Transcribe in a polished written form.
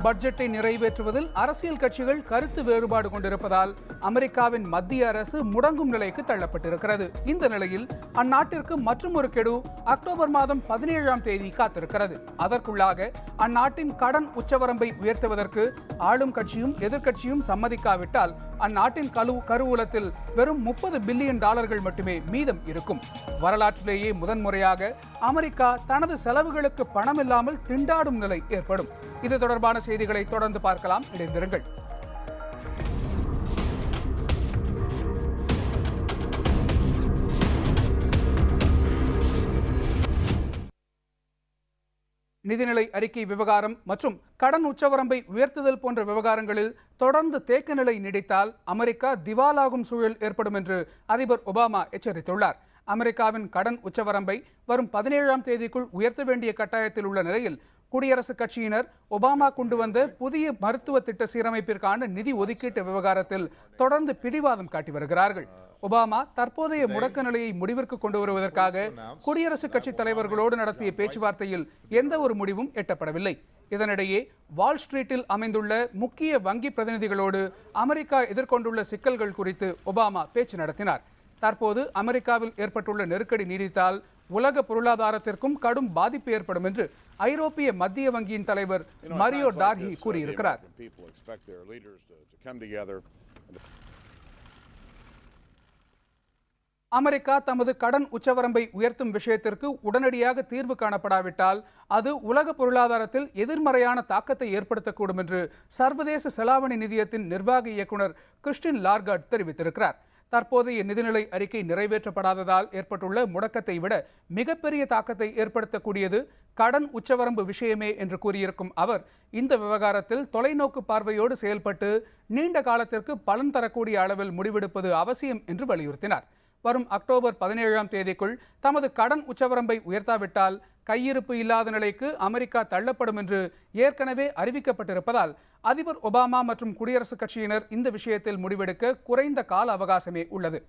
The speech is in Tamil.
பட்ஜெட்டை நிறைவேற்றுவதில் அரசியல் கட்சிகள் கருத்து வேறுபாடு கொண்டிருப்பதால் அமெரிக்காவின் மத்திய அரசு முடங்கும் நிலைக்கு தள்ளப்பட்டிருக்கிறது. இந்த நிலையில் அந்நாட்டிற்கு மற்றொரு கெடு அக்டோபர் மாதம் 17ஆம் தேதி காத்திருக்கிறது. அதற்குள்ளாக அந்நாட்டின் கடன் உச்சவரம்பை உயர்த்துவதற்கு ஆளும் கட்சியும் எதிர்க்கட்சியும் சம்மதிக்காவிட்டால் அந்நாட்டின் கருவூலத்தில் வெறும் $30 பில்லியன் மட்டுமே மீதம் இருக்கும். வரலாற்றிலேயே முதன்முறையாக அமெரிக்கா தனது செலவுகளுக்கு பணம் இல்லாமல் திண்டாடும் நிலை ஏற்படும். இது தொடர்பான செய்திகளை தொடர்ந்து பார்க்கலாம். இணைந்திருங்கள். நிதிநிலை அறிக்கை விவகாரம் மற்றும் கடன் உச்சவரம்பை உயர்த்துதல் போன்ற விவகாரங்களில் தொடர்ந்து தேக்க நிலை நீடித்தால் அமெரிக்கா திவாலாகும் சூழல் ஏற்படும் என்று அதிபர் ஒபாமா எச்சரித்துள்ளார். அமெரிக்காவின் கடன் உச்சவரம்பை வரும் 17ஆம் தேதிக்குள் உயர்த்த வேண்டிய கட்டாயத்தில் உள்ள நிலையில் குடியரசுக் கட்சியினர் ஒபாமா கொண்டு வந்த புதிய மருத்துவ திட்ட சீரமைப்பிற்கான நிதி ஒதுக்கீட்டு விவகாரத்தில் தொடர்ந்து பிடிவாதம் காட்டி வருகிறார்கள். ஒபாமா தற்போதைய முடக்க நிலையை முடிவிற்கு கொண்டு வருவதற்காக குடியரசுக் கட்சி தலைவர்களோடு நடத்திய பேச்சுவார்த்தையில் எந்த ஒரு முடிவும் எட்டப்படவில்லை. இதனிடையே வால் ஸ்ட்ரீட்டில் அமைந்துள்ள முக்கிய வங்கி பிரதிநிதிகளோடு அமெரிக்கா எதிர்கொண்டுள்ள சிக்கல்கள் குறித்து ஒபாமா பேச்சு நடத்தினார். தற்போது அமெரிக்காவில் ஏற்பட்டுள்ள நெருக்கடி நீடித்தால் உலக பொருளாதாரத்திற்கும் கடும் பாதிப்பு ஏற்படும் என்று ஐரோப்பிய மத்திய வங்கியின் தலைவர் மரியோ டார்கி கூறியிருக்கிறார். அமெரிக்கா தமது கடன் உச்சவரம்பை உயர்த்தும் விஷயத்திற்கு உடனடியாக தீர்வு காணப்படாவிட்டால் அது உலக பொருளாதாரத்தில் எதிர்மறையான தாக்கத்தை ஏற்படுத்தக்கூடும் என்று சர்வதேச செலாவணி நிதியத்தின் நிர்வாக இயக்குநர் கிறிஸ்டின் லார்கார்ட் தெரிவித்திருக்கிறார். தற்போதைய நிதிநிலை அறிக்கை நிறைவேற்றப்படாததால் ஏற்பட்டுள்ள முடக்கத்தை விட மிகப்பெரிய தாக்கத்தை ஏற்படுத்தக்கூடியது கடன் உச்சவரம்பு விஷயமே என்று கூறியிருக்கும் அவர் இந்த விவகாரத்தில் தொலைநோக்கு பார்வையோடு செயல்பட்டு நீண்ட காலத்திற்கு பலன் தரக்கூடிய அளவில் முடிவெடுப்பது அவசியம் என்று வலியுறுத்தினார். வரும் அக்டோபர் 17ஆம் தேதிக்குள் தமது கடன் உச்சவரம்பை உயர்த்தாவிட்டால் கையிருப்பு இல்லாத நிலைக்கு அமெரிக்கா தள்ளப்படும் என்று ஏற்கனவே அறிவிக்கப்பட்டிருப்பதால் அதிபர் ஒபாமா மற்றும் குடியரசுக் கட்சியினர் இந்த விஷயத்தில் முடிவெடுக்க குறைந்த கால அவகாசமே உள்ளது.